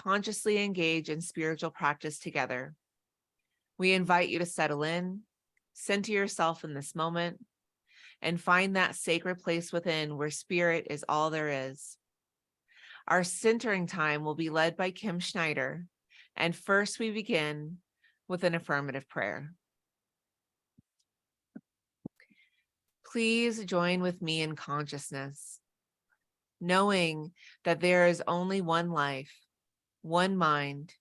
consciously engage in spiritual practice together. We invite you to settle in, center yourself in this moment, and find that sacred place within where spirit is all there is. Our centering time will be led by Kim Schneider, and first we begin with an affirmative prayer. Please join with me in consciousness, knowing that there is only one life, one mind,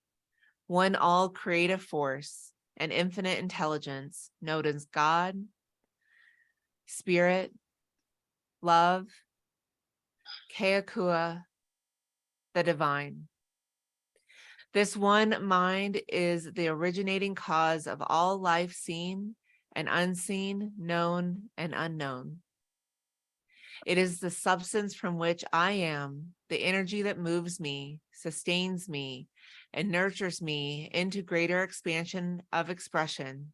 one all creative force and infinite intelligence known as God, Spirit, Love, Keakua, the Divine. This one mind is the originating cause of all life seen and unseen, known and unknown. It is the substance from which I am, the energy that moves me, sustains me, and nurtures me into greater expansion of expression,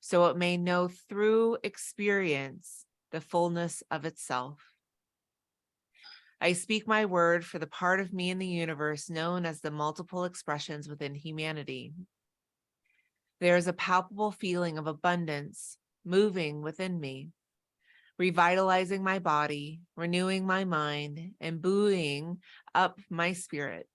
so it may know through experience the fullness of itself. I speak my word for the part of me in the universe known as the multiple expressions within humanity. There is a palpable feeling of abundance moving within me, revitalizing my body, renewing my mind, and buoying up my spirit.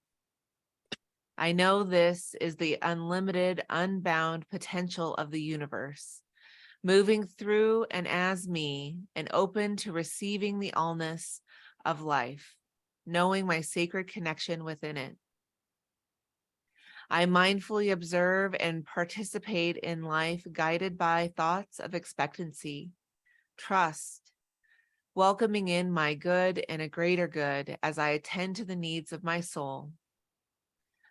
I know this is the unlimited, unbound potential of the universe, moving through and as me, and open to receiving the allness of life, knowing my sacred connection within it. I mindfully observe and participate in life guided by thoughts of expectancy, trust, welcoming in my good and a greater good as I attend to the needs of my soul.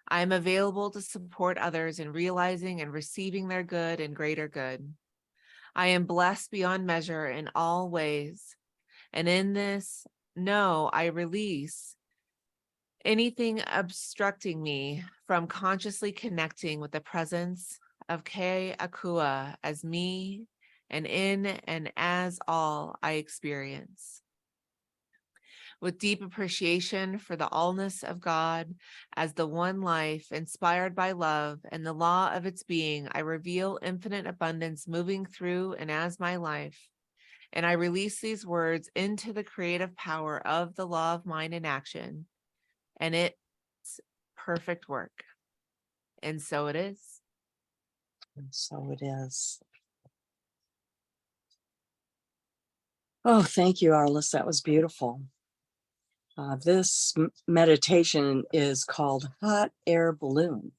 I am available to support others in realizing and receiving their good and greater good. I am blessed beyond measure in all ways, and in this, I release anything obstructing me from consciously connecting with the presence of Keakua as me and in and as all I experience. With deep appreciation for the allness of God as the one life inspired by love and the law of its being, I reveal infinite abundance moving through and as my life. And I release these words into the creative power of the law of mind in action and its perfect work. And so it is. And so it is. Oh, thank you, Arliss. That was beautiful. This meditation is called Hot Air Balloon.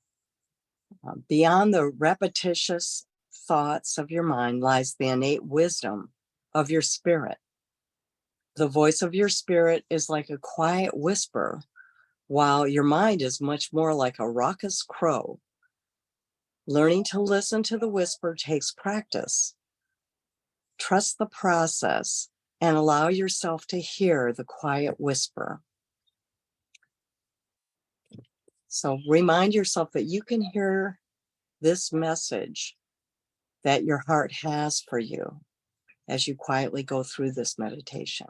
Beyond the repetitious thoughts of your mind lies the innate wisdom of your spirit. The voice of your spirit is like a quiet whisper, while your mind is much more like a raucous crow. Learning to listen to the whisper takes practice. Trust the process and allow yourself to hear the quiet whisper. So remind yourself that you can hear this message that your heart has for you as you quietly go through this meditation.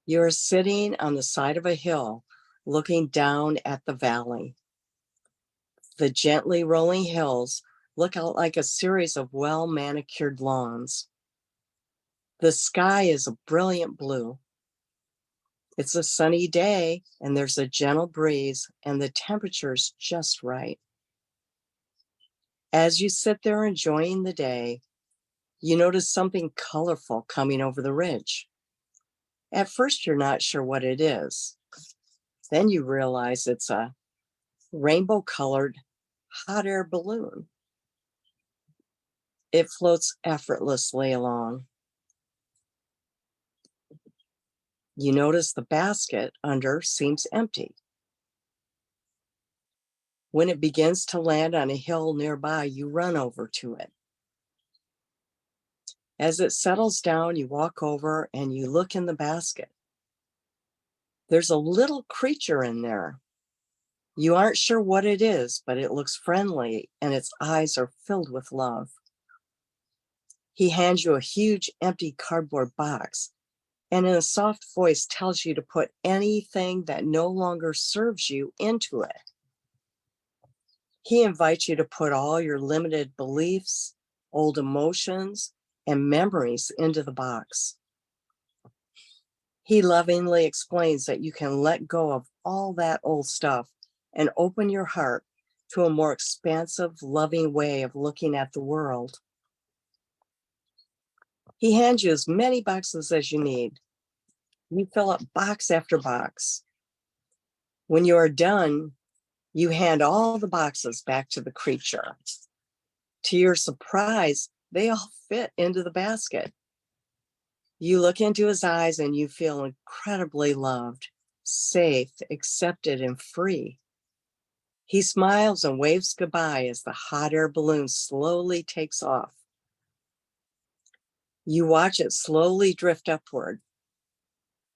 You're sitting on the side of a hill, looking down at the valley. The gently rolling hills look out like a series of well-manicured lawns. The sky is a brilliant blue. It's a sunny day, and there's a gentle breeze, and the temperature's just right. As you sit there enjoying the day, you notice something colorful coming over the ridge. At first, you're not sure what it is. Then you realize it's a rainbow-colored hot air balloon. It floats effortlessly along. You notice the basket under seems empty. When it begins to land on a hill nearby, you run over to it. As it settles down, you walk over and you look in the basket. There's a little creature in there. You aren't sure what it is, but it looks friendly and its eyes are filled with love. He hands you a huge empty cardboard box and in a soft voice tells you to put anything that no longer serves you into it. He invites you to put all your limited beliefs, old emotions, and memories into the box. He lovingly explains that you can let go of all that old stuff and open your heart to a more expansive, loving way of looking at the world. He hands you as many boxes as you need. You fill up box after box. When you are done, you hand all the boxes back to the creature. To your surprise, they all fit into the basket. You look into his eyes and you feel incredibly loved, safe, accepted, and free. He smiles and waves goodbye as the hot air balloon slowly takes off. You watch it slowly drift upward.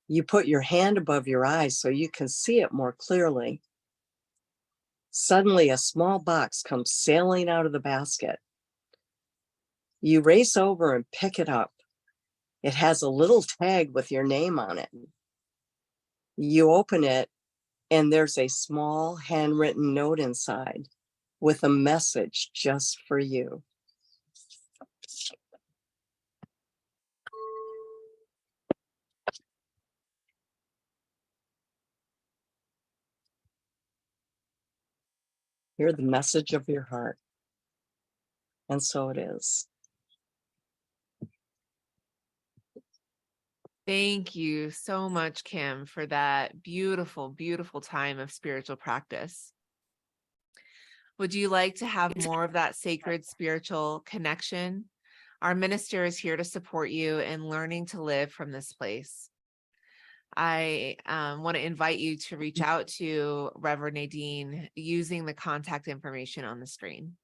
You put your hand above your eyes so you can see it more clearly. Suddenly, a small box comes sailing out of the basket. You race over and pick it up. It has a little tag with your name on it. You open it, and there's a small handwritten note inside with a message just for you. Hear the message of your heart. And so it is. Thank you so much, Kim, for that beautiful, beautiful time of spiritual practice. Would you like to have more of that sacred spiritual connection? Our minister is here to support you in learning to live from this place. I want to invite you to reach out to Reverend Nadene using the contact information on the screen.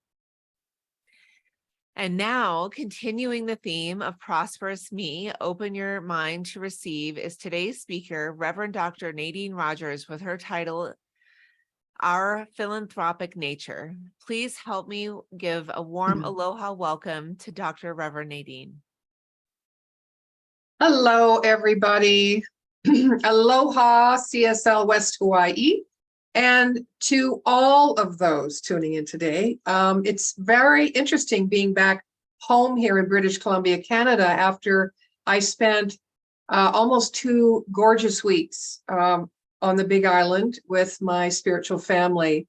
And now, continuing the theme of Prosperous Me, Open Your Mind to Receive, is today's speaker, Reverend Dr. Nadene Rogers, with her title, Our Philanthropic Nature. Please help me give a warm aloha welcome to Dr. Reverend Nadene. Hello, everybody. Aloha, CSL West Hawaii. And to all of those tuning in today, it's very interesting being back home here in British Columbia, Canada, after I spent almost 2 gorgeous weeks on the Big Island with my spiritual family.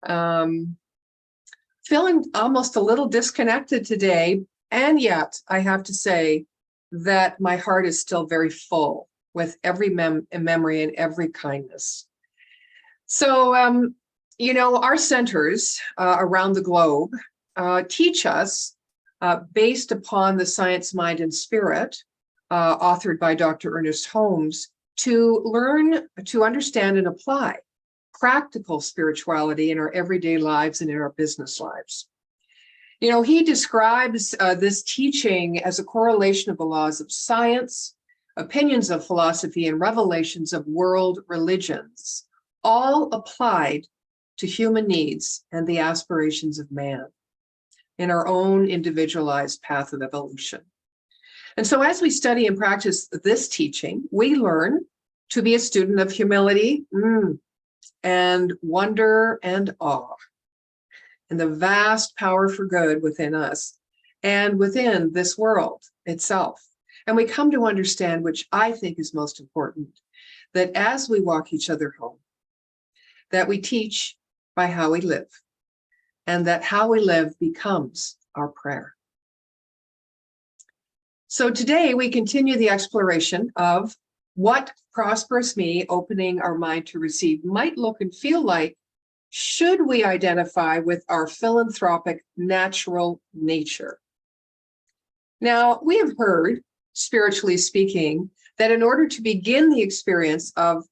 Feeling almost a little disconnected today, and yet I have to say that my heart is still very full with every memory and every kindness. So, our centers around the globe teach us, based upon the Science, Mind, and Spirit, authored by Dr. Ernest Holmes, to learn to understand and apply practical spirituality in our everyday lives and in our business lives. He describes this teaching as a correlation of the laws of science, opinions of philosophy, and revelations of world religions, all applied to human needs and the aspirations of man in our own individualized path of evolution. And so as we study and practice this teaching, we learn to be a student of humility and wonder and awe, and the vast power for good within us and within this world itself. And we come to understand, which I think is most important, that as we walk each other home, that we teach by how we live, and that how we live becomes our prayer. So today we continue the exploration of what prosperous me, opening our mind to receive, might look and feel like should we identify with our philanthropic natural nature. Now, we have heard, spiritually speaking, that in order to begin the experience of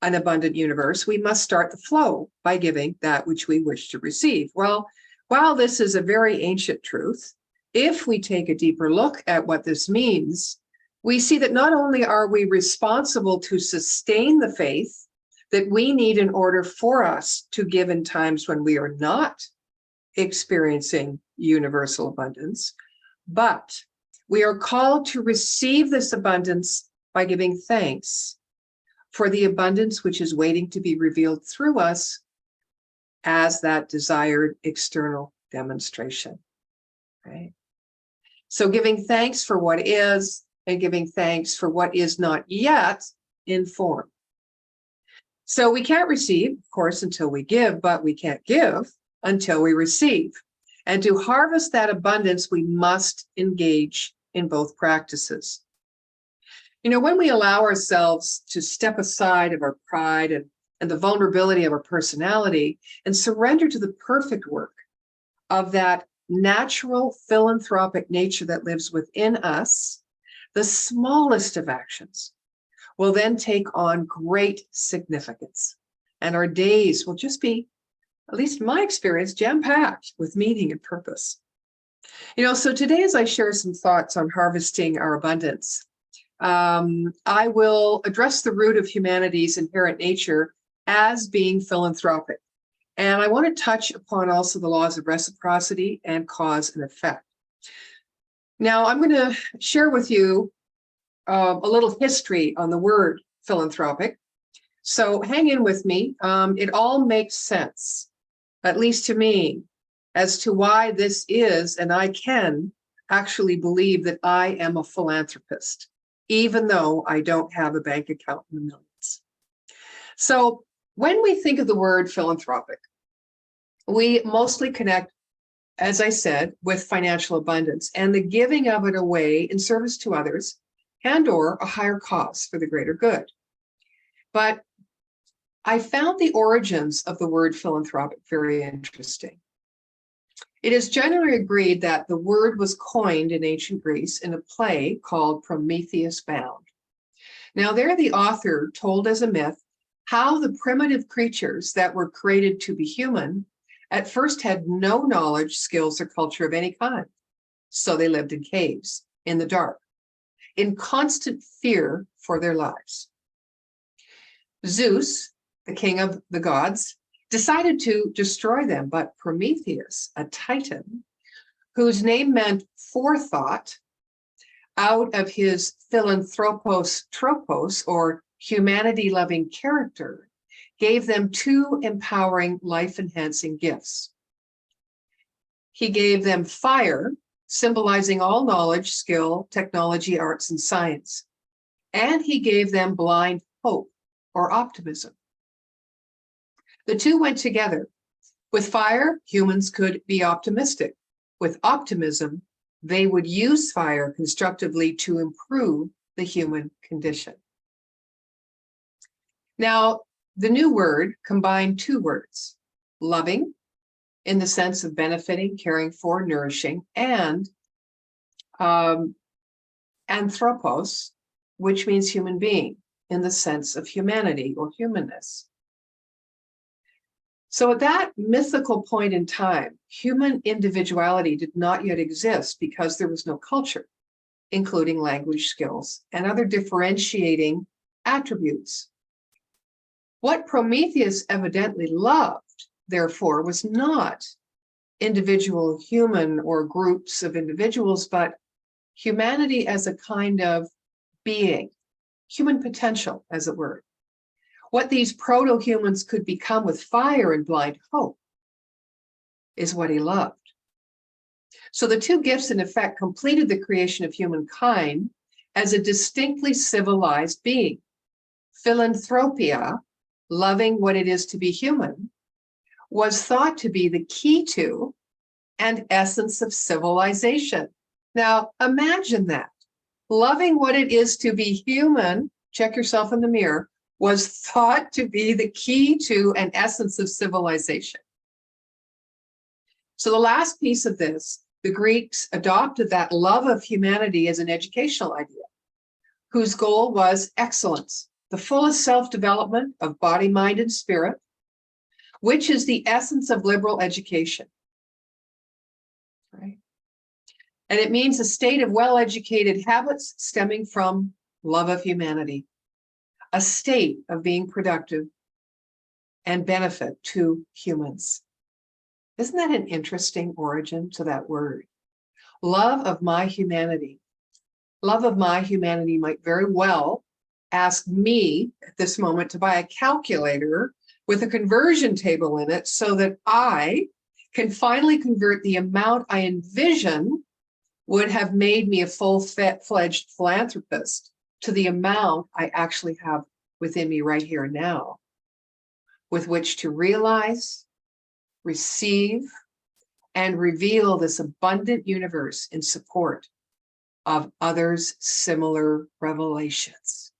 an abundant universe, we must start the flow by giving that which we wish to receive. Well, while this is a very ancient truth, if we take a deeper look at what this means, we see that not only are we responsible to sustain the faith that we need in order for us to give in times when we are not experiencing universal abundance, but We are called to receive this abundance by giving thanks for the abundance which is waiting to be revealed through us as that desired external demonstration, right? So giving thanks for what is and giving thanks for what is not yet in form. So we can't receive, of course, until we give, but we can't give until we receive. And to harvest that abundance, we must engage in both practices. You know, when we allow ourselves to step aside of our pride and the vulnerability of our personality and surrender to the perfect work of that natural philanthropic nature that lives within us, the smallest of actions will then take on great significance. And our days will just be, at least in my experience, jam-packed with meaning and purpose. You know, so today as I share some thoughts on harvesting our abundance, I will address the root of humanity's inherent nature as being philanthropic. And I want to touch upon also the laws of reciprocity and cause and effect. Now, I'm going to share with you a little history on the word philanthropic. So hang in with me. It all makes sense, at least to me, as to why this is, and I can actually believe that I am a philanthropist, even though I don't have a bank account in the millions. So when we think of the word philanthropic, we mostly connect, as I said, with financial abundance and the giving of it away in service to others and/or a higher cause for the greater good. But I found the origins of the word philanthropic very interesting. It is generally agreed that the word was coined in ancient Greece in a play called Prometheus Bound. Now, there the author told as a myth how the primitive creatures that were created to be human at first had no knowledge, skills, or culture of any kind. So they lived in caves, in the dark, in constant fear for their lives. Zeus, the king of the gods, decided to destroy them, but Prometheus, a titan, whose name meant forethought, out of his philanthropos tropos, or humanity-loving character, gave them two empowering, life-enhancing gifts. He gave them fire, symbolizing all knowledge, skill, technology, arts, and science. And he gave them blind hope, or optimism. The two went together. With fire, humans could be optimistic. With optimism, they would use fire constructively to improve the human condition. Now, the new word combined two words, loving, in the sense of benefiting, caring for, nourishing, and anthropos, which means human being, in the sense of humanity or humanness. So at that mythical point in time, human individuality did not yet exist because there was no culture, including language skills and other differentiating attributes. What Prometheus evidently loved, therefore, was not individual human or groups of individuals, but humanity as a kind of being, human potential, as it were. What these proto-humans could become with fire and blind hope is what he loved. So the two gifts, in effect, completed the creation of humankind as a distinctly civilized being. Philanthropia, loving what it is to be human, was thought to be the key to and essence of civilization. Now, imagine that. Loving what it is to be human, check yourself in the mirror, was thought to be the key to an essence of civilization. So the last piece of this, the Greeks adopted that love of humanity as an educational idea, whose goal was excellence, the fullest self-development of body, mind, and spirit, which is the essence of liberal education. Right? And it means a state of well-educated habits stemming from love of humanity, a state of being productive and benefit to humans. Isn't that an interesting origin to that word? Love of my humanity. love of my humanity might very well ask me at this moment to buy a calculator with a conversion table in it so that I can finally convert the amount I envision would have made me a full-fledged philanthropist to the amount I actually have within me right here and now, with which to realize, receive, and reveal this abundant universe in support of others' similar revelations.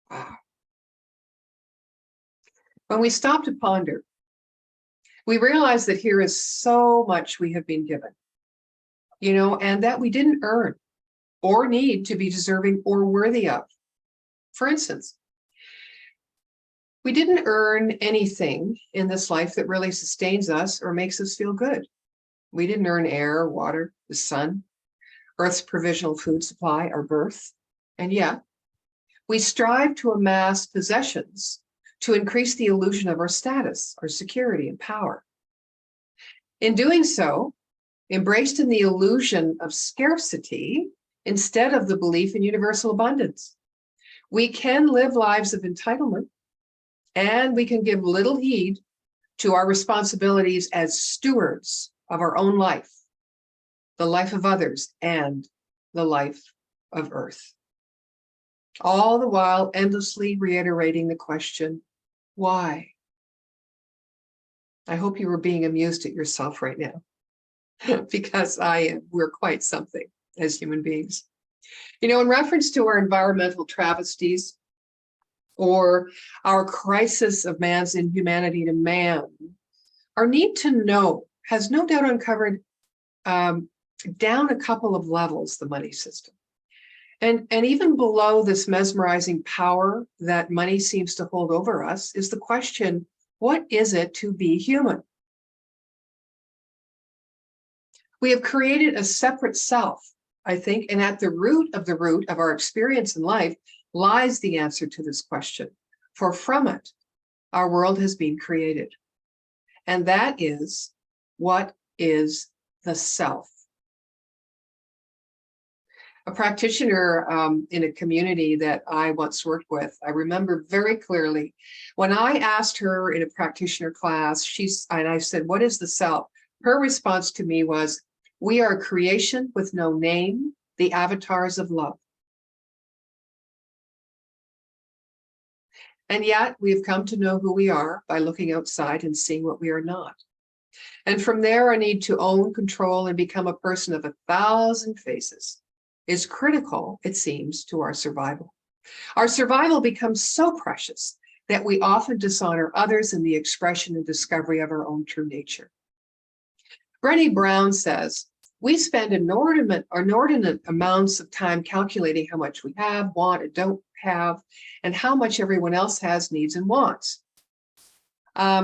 Wow. When we stop to ponder, we realize that here is so much we have been given, and that we didn't earn or need to be deserving or worthy of. For instance, we didn't earn anything in this life that really sustains us or makes us feel good. We didn't earn air, water, the sun, Earth's provisional food supply, our birth. And yet, we strive to amass possessions to increase the illusion of our status, our security, and power. In doing so, embraced in the illusion of scarcity instead of the belief in universal abundance, we can live lives of entitlement, and we can give little heed to our responsibilities as stewards of our own life, the life of others, and the life of Earth. All the while endlessly reiterating the question, why? I hope you were being amused at yourself right now, because I am. We're quite something as human beings. In reference to our environmental travesties or our crisis of man's inhumanity to man, our need to know has no doubt uncovered down a couple of levels the money system. And even below this mesmerizing power that money seems to hold over us is the question, what is it to be human? We have created a separate self, I think, and at the root of our experience in life lies the answer to this question. For from it, our world has been created. And that is, what is the self? A practitioner in a community that I once worked with, I remember very clearly when I asked her in a practitioner class, and I said, what is the self? Her response to me was, we are creation with no name, the avatars of love. And yet we have come to know who we are by looking outside and seeing what we are not. And from there, our need to own, control, and become a person of 1,000 faces is critical, it seems, to our survival. Our survival becomes so precious that we often dishonor others in the expression and discovery of our own true nature. Brené Brown says, we spend inordinate amounts of time calculating how much we have, want, and don't have, and how much everyone else has, needs, and wants.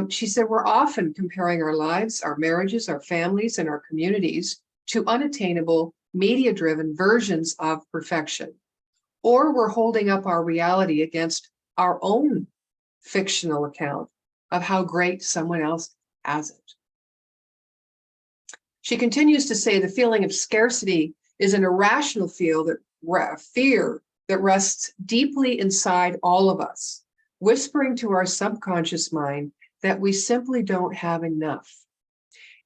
She said, we're often comparing our lives, our marriages, our families, and our communities to unattainable, media-driven versions of perfection, or we're holding up our reality against our own fictional account of how great someone else has it. She continues to say the feeling of scarcity is an irrational fear that rests deeply inside all of us, whispering to our subconscious mind that we simply don't have enough.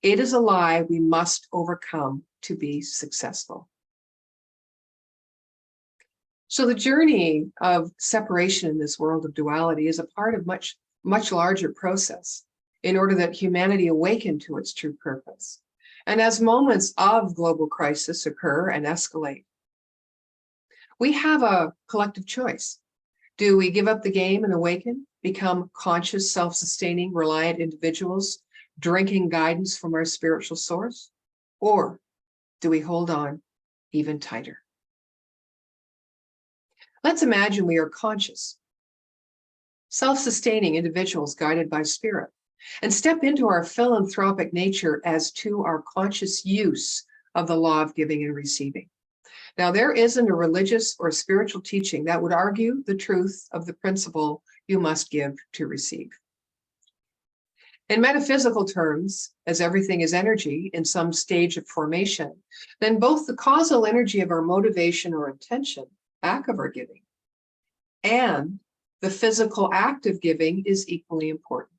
It is a lie we must overcome to be successful. So the journey of separation in this world of duality is a part of much larger process in order that humanity awaken to its true purpose. And as moments of global crisis occur and escalate, we have a collective choice. Do we give up the game and awaken, become conscious, self-sustaining, reliant individuals, drinking guidance from our spiritual source? Or do we hold on even tighter? Let's imagine we are conscious, self-sustaining individuals guided by spirit, and step into our philanthropic nature as to our conscious use of the law of giving and receiving. Now, there isn't a religious or spiritual teaching that would argue the truth of the principle you must give to receive. In metaphysical terms, as everything is energy in some stage of formation, then both the causal energy of our motivation or intention, act of our giving, and the physical act of giving is equally important.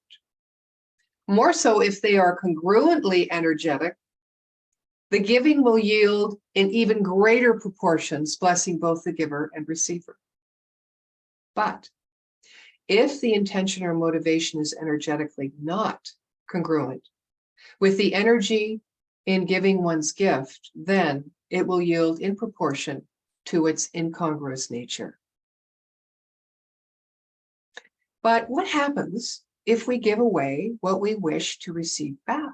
More so if they are congruently energetic, the giving will yield in even greater proportions, blessing both the giver and receiver. But if the intention or motivation is energetically not congruent with the energy in giving one's gift, then it will yield in proportion to its incongruous nature. But what happens if we give away what we wish to receive back?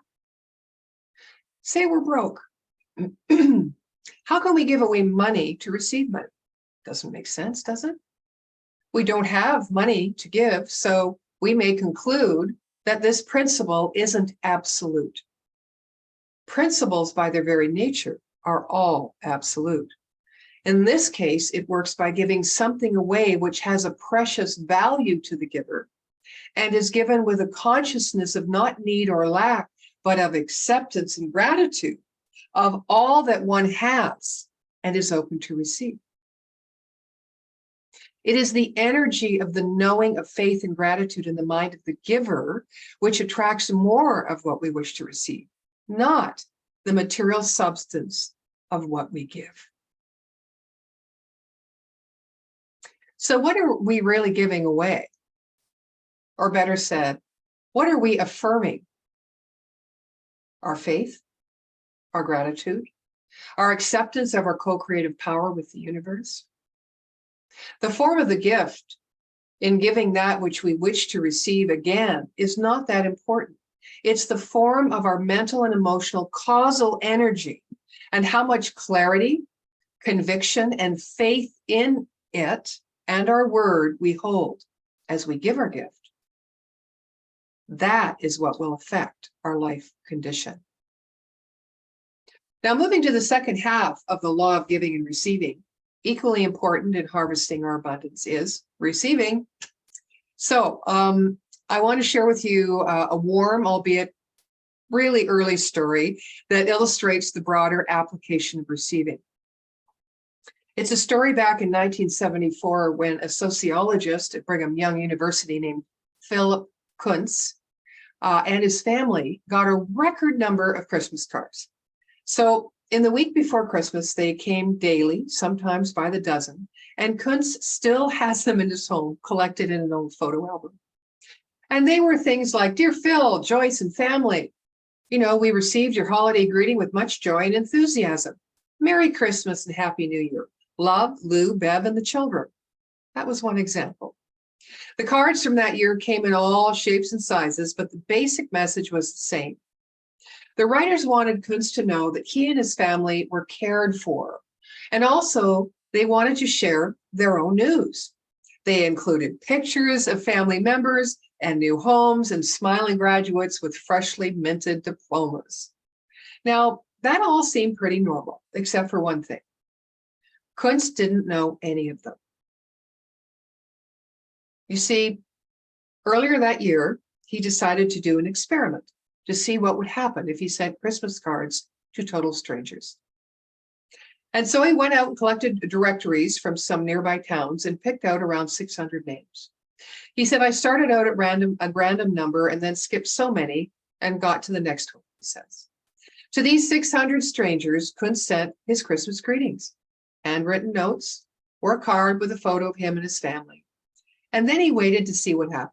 Say we're broke. How can we give away money to receive money? Doesn't make sense, does it? We don't have money to give, so we may conclude that this principle isn't absolute. Principles, by their very nature, are all absolute. In this case, it works by giving something away which has a precious value to the giver and is given with a consciousness of not need or lack, but of acceptance and gratitude of all that one has and is open to receive. It is the energy of the knowing of faith and gratitude in the mind of the giver which attracts more of what we wish to receive, not the material substance of what we give. So what are we really giving away? Or better said, what are we affirming? Our faith, our gratitude, our acceptance of our co-creative power with the universe. The form of the gift in giving that which we wish to receive again is not that important. It's the form of our mental and emotional causal energy and how much clarity, conviction, and faith in it and our word we hold as we give our gift. That is what will affect our life condition. Now, moving to the second half of the law of giving and receiving, equally important in harvesting our abundance is receiving. So I want to share with you a warm, albeit really early story that illustrates the broader application of receiving. It's a story back in 1974 when a sociologist at Brigham Young University named Philip Kuntz and his family got a record number of Christmas cards. So in the week before Christmas, they came daily, sometimes by the dozen, and Kuntz still has them in his home, collected in an old photo album. And they were things like, "Dear Phil, Joyce, and family, we received your holiday greeting with much joy and enthusiasm. Merry Christmas and Happy New Year. Love, Lou, Bev, and the children." That was one example. The cards from that year came in all shapes and sizes, but the basic message was the same. The writers wanted Kuntz to know that he and his family were cared for, and also they wanted to share their own news. They included pictures of family members and new homes and smiling graduates with freshly minted diplomas. Now, that all seemed pretty normal, except for one thing. Kuntz didn't know any of them. You see, earlier that year, he decided to do an experiment to see what would happen if he sent Christmas cards to total strangers. And so he went out and collected directories from some nearby towns and picked out around 600 names. He said, "I started out at a random number and then skipped so many and got to the next one," he says. To these 600 strangers, Kuntz sent his Christmas greetings, handwritten notes, or a card with a photo of him and his family. And then he waited to see what happened.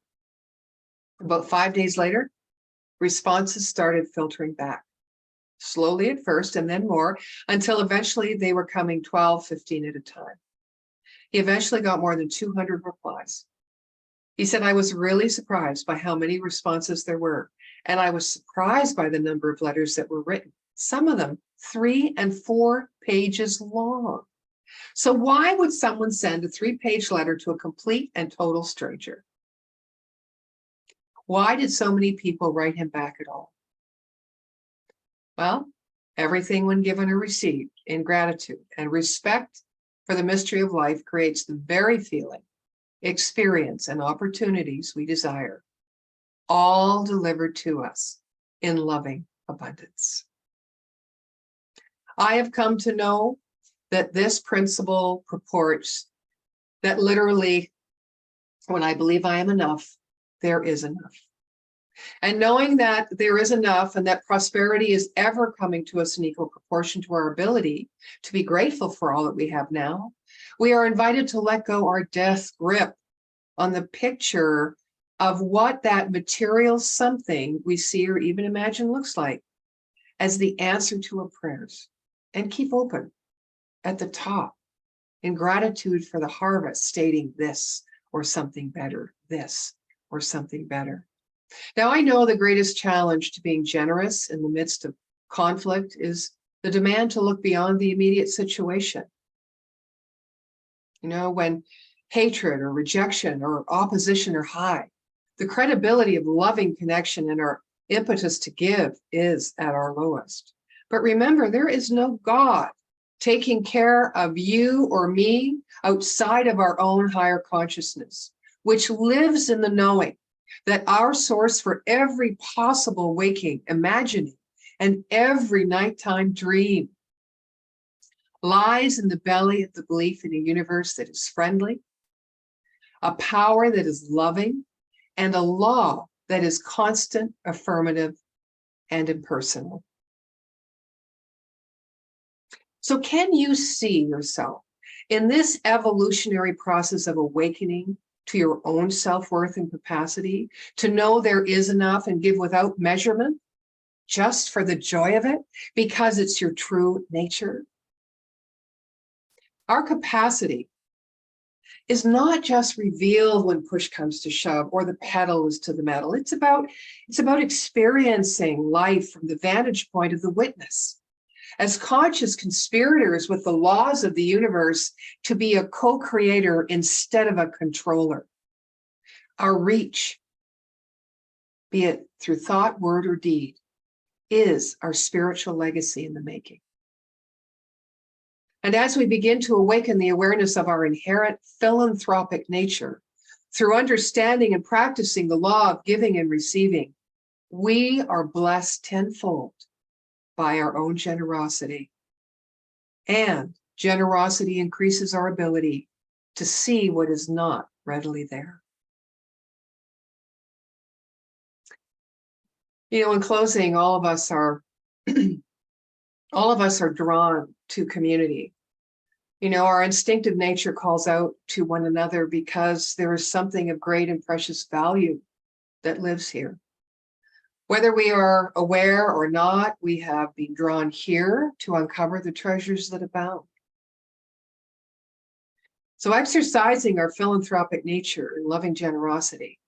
About 5 days later, responses started filtering back, slowly at first and then more, until eventually they were coming 12, 15 at a time. He eventually got more than 200 replies. He said, "I was really surprised by how many responses there were, and I was surprised by the number of letters that were written, some of them 3 and 4 pages long. So why would someone send a 3-page letter to a complete and total stranger? Why did so many people write him back at all?" Well, everything when given or received in gratitude and respect for the mystery of life creates the very feeling, experience, and opportunities we desire. all delivered to us in loving abundance. I have come to know that this principle purports that literally, when I believe I am enough, there is enough. And knowing that there is enough and that prosperity is ever coming to us in equal proportion to our ability to be grateful for all that we have now, we are invited to let go our death grip on the picture of what that material something we see or even imagine looks like as the answer to our prayers, and keep open at the top in gratitude for the harvest, stating this or something better, this or something better. Now, I know the greatest challenge to being generous in the midst of conflict is the demand to look beyond the immediate situation. You know, when hatred or rejection or opposition are high, the credibility of loving connection and our impetus to give is at our lowest. But remember, there is no God taking care of you or me outside of our own higher consciousness, which lives in the knowing that our source for every possible waking, imagining, and every nighttime dream lies in the belly of the belief in a universe that is friendly, a power that is loving, and a law that is constant, affirmative, and impersonal. So can you see yourself in this evolutionary process of awakening to your own self-worth and capacity to know there is enough and give without measurement, just for the joy of it, because it's your true nature? Our capacity is not just revealed when push comes to shove or the pedal is to the metal. It's about experiencing life from the vantage point of the witness, as conscious conspirators with the laws of the universe, to be a co-creator instead of a controller. Our reach, be it through thought, word, or deed, is our spiritual legacy in the making. And as we begin to awaken the awareness of our inherent philanthropic nature through understanding and practicing the law of giving and receiving, we are blessed tenfold by our own generosity. And generosity increases our ability to see what is not readily there. You know, in closing, all of us are drawn to community. You know, our instinctive nature calls out to one another because there is something of great and precious value that lives here. Whether we are aware or not, we have been drawn here to uncover the treasures that abound. So exercising our philanthropic nature and loving generosity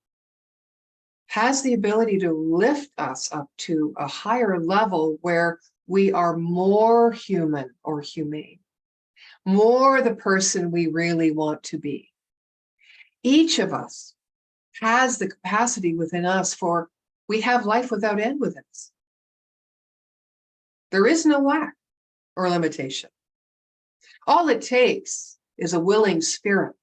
has the ability to lift us up to a higher level where we are more human or humane, more the person we really want to be. Each of us has the capacity within us, for we have life without end within us. There is no lack or limitation. All it takes is a willing spirit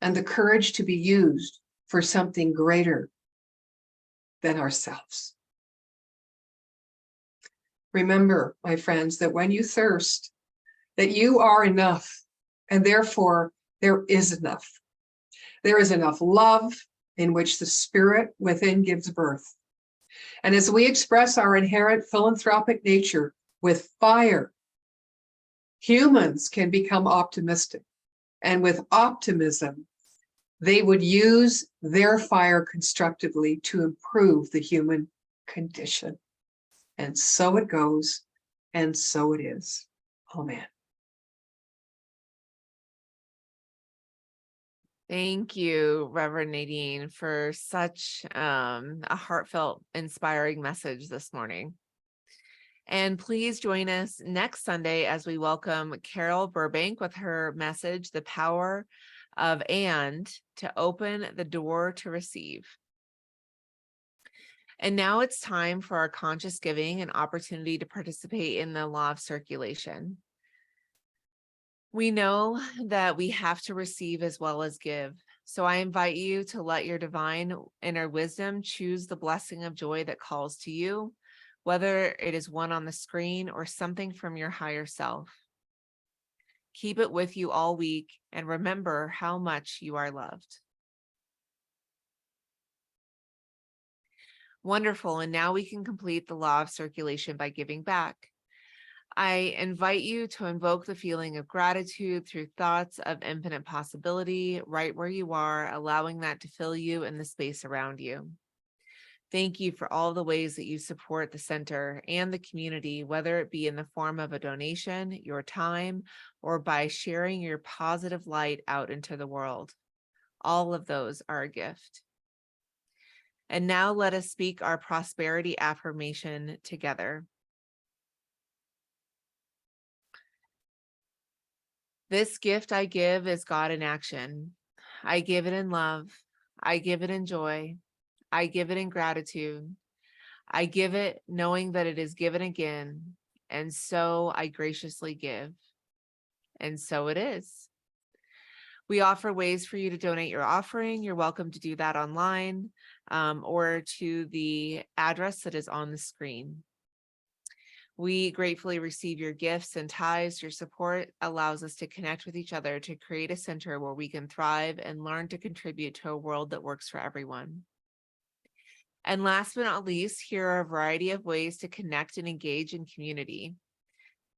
and the courage to be used for something greater than ourselves. Remember, my friends, that when you thirst, that you are enough, and therefore there is enough. There is enough love in which the spirit within gives birth. And as we express our inherent philanthropic nature with fire, humans can become optimistic. And with optimism, they would use their fire constructively to improve the human condition. And so it goes, and so it is. Amen. Thank you, Reverend Nadene, for such a heartfelt, inspiring message this morning. And please join us next Sunday as we welcome Carol Burbank with her message, The Power of And to Open the Door to Receive. And now it's time for our conscious giving, an opportunity to participate in the law of circulation. We know that we have to receive as well as give. So I invite you to let your divine inner wisdom choose the blessing of joy that calls to you, whether it is one on the screen or something from your higher self. Keep it with you all week and remember how much you are loved. Wonderful. And now we can complete the law of circulation by giving back. I invite you to invoke the feeling of gratitude through thoughts of infinite possibility right where you are, allowing that to fill you and the space around you. Thank you for all the ways that you support the center and the community, whether it be in the form of a donation, your time, or by sharing your positive light out into the world. All of those are a gift. And now let us speak our prosperity affirmation together. This gift I give is God in action. I give it in love. I give it in joy. I give it in gratitude. I give it knowing that it is given again. And so I graciously give. And so it is. We offer ways for you to donate your offering. You're welcome to do that online or to the address that is on the screen. We gratefully receive your gifts and tithes. Your support allows us to connect with each other to create a center where we can thrive and learn to contribute to a world that works for everyone. And last but not least, here are a variety of ways to connect and engage in community.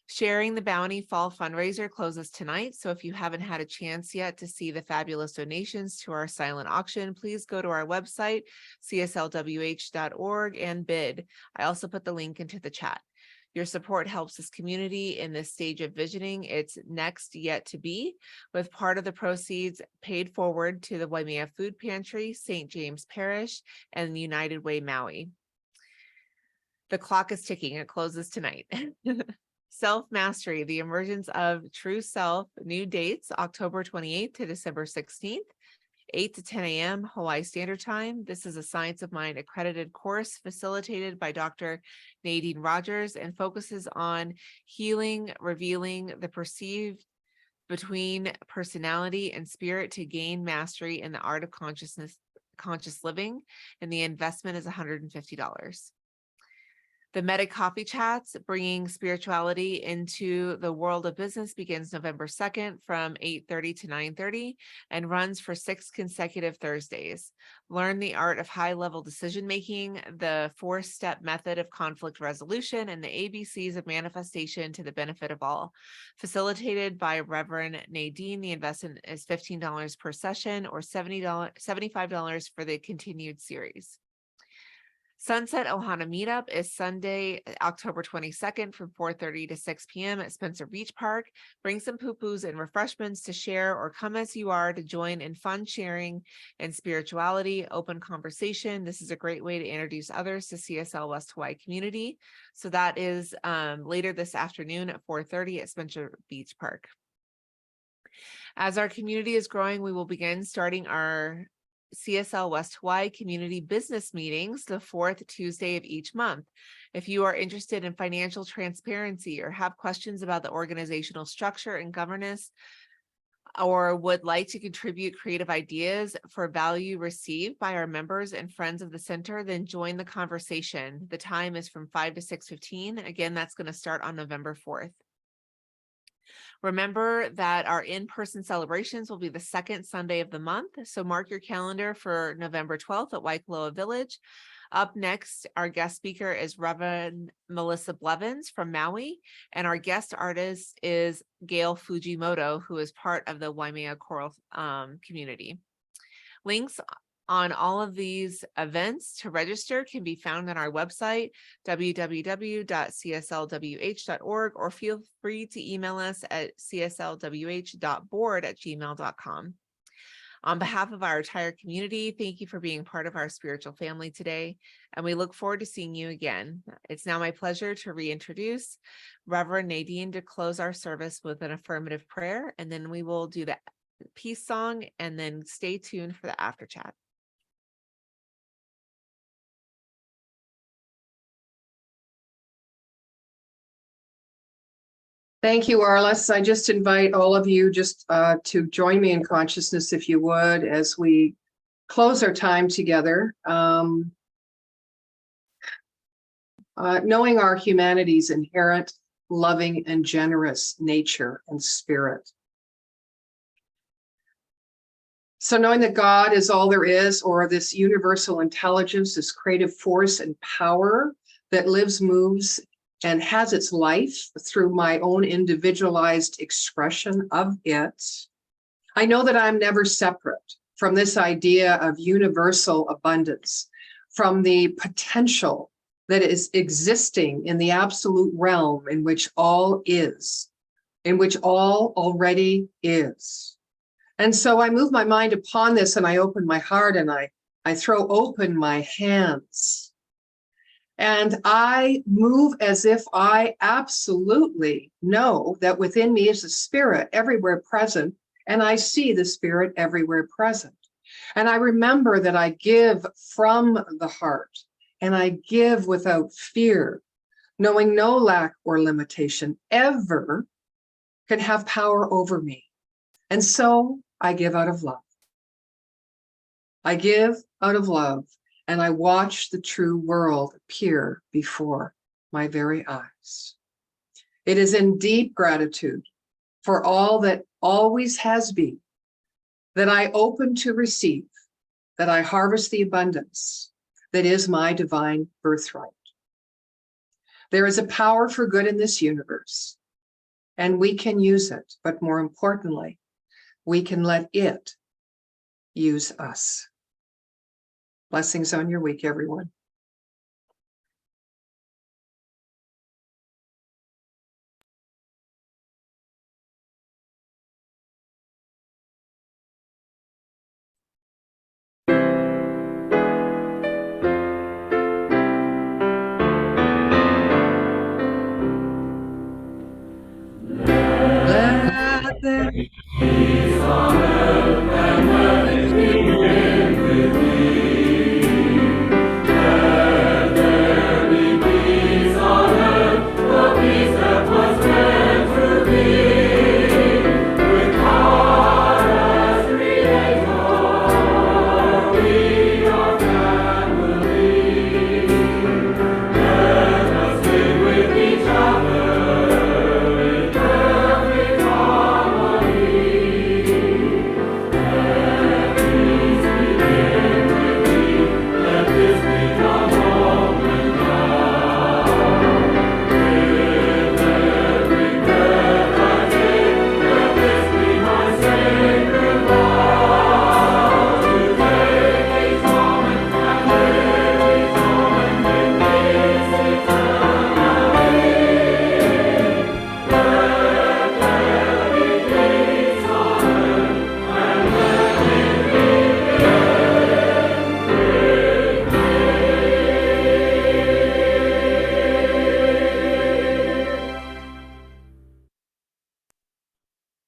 Sharing the Bounty Fall fundraiser closes tonight, so if you haven't had a chance yet to see the fabulous donations to our silent auction, please go to our website, cslwh.org, and bid. I also put the link into the chat. Your support helps this community in this stage of visioning its next yet to be, with part of the proceeds paid forward to the Waimea Food Pantry, St. James Parish, and the United Way Maui. The clock is ticking. It closes tonight. Self-mastery, the emergence of true self, new dates, October 28th to December 16th, 8 to 10 a.m. Hawaii Standard Time. This is a Science of Mind accredited course facilitated by Dr. Nadene Rogers and focuses on healing, revealing the perceived between personality and spirit to gain mastery in the art of conscious living, and the investment is $150. The Meta Coffee Chats, bringing spirituality into the world of business, begins November 2nd from 8:30 to 9:30 and runs for 6 consecutive Thursdays. Learn the art of high-level decision-making, the 4-step method of conflict resolution, and the ABCs of manifestation to the benefit of all. Facilitated by Reverend Nadene, the investment is $15 per session or $75 for the continued series. Sunset Ohana Meetup is Sunday, October 22nd from 4:30 to 6 p.m. at Spencer Beach Park. Bring some poo-poos and refreshments to share, or come as you are to join in fun sharing and spirituality, open conversation. This is a great way to introduce others to CSL West Hawaii community. So that is later this afternoon at 4:30 at Spencer Beach Park. As our community is growing, we will begin starting our CSL West Hawaii community business meetings the 4th Tuesday of each month. If you are interested in financial transparency or have questions about the organizational structure and governance, or would like to contribute creative ideas for value received by our members and friends of the center, then join the conversation. The time is from 5 to 6:15. Again, that's going to start on November 4th. Remember that our in-person celebrations will be the second Sunday of the month, so mark your calendar for November 12th at Waikoloa Village. Up next, our guest speaker is Reverend Melissa Blevins from Maui, and our guest artist is Gail Fujimoto, who is part of the Waimea choral community. Links on all of these events to register can be found on our website, www.cslwh.org, or feel free to email us at cslwh.board@gmail.com. On behalf of our entire community, thank you for being part of our spiritual family today, and we look forward to seeing you again. It's now my pleasure to reintroduce Reverend Nadene to close our service with an affirmative prayer, and then we will do the peace song, and then stay tuned for the after chat. Thank you, Arliss. I just invite all of you just to join me in consciousness, if you would, as we close our time together. Knowing our humanity's inherent, loving, and generous nature and spirit. So knowing that God is all there is, or this universal intelligence, this creative force and power that lives, moves, and has its life through my own individualized expression of it, I know that I'm never separate from this idea of universal abundance, from the potential that is existing in the absolute realm in which all is, in which all already is. And so I move my mind upon this, and I open my heart, and I throw open my hands. And I move as if I absolutely know that within me is a spirit everywhere present, and I see the spirit everywhere present. And I remember that I give from the heart, and I give without fear, knowing no lack or limitation ever can have power over me. And so I give out of love. I give out of love, and I watch the true world appear before my very eyes. It is in deep gratitude for all that always has been that I open to receive, that I harvest the abundance that is my divine birthright. There is a power for good in this universe, and we can use it, but more importantly, we can let it use us. Blessings on your week, everyone. Let there be peace on earth, and let it begin with me. Let there be peace on earth, the peace that was meant to be. With God as Creator, we are family. Let us live with each other.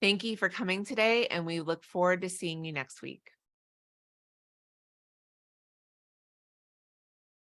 Thank you for coming today, and we look forward to seeing you next week.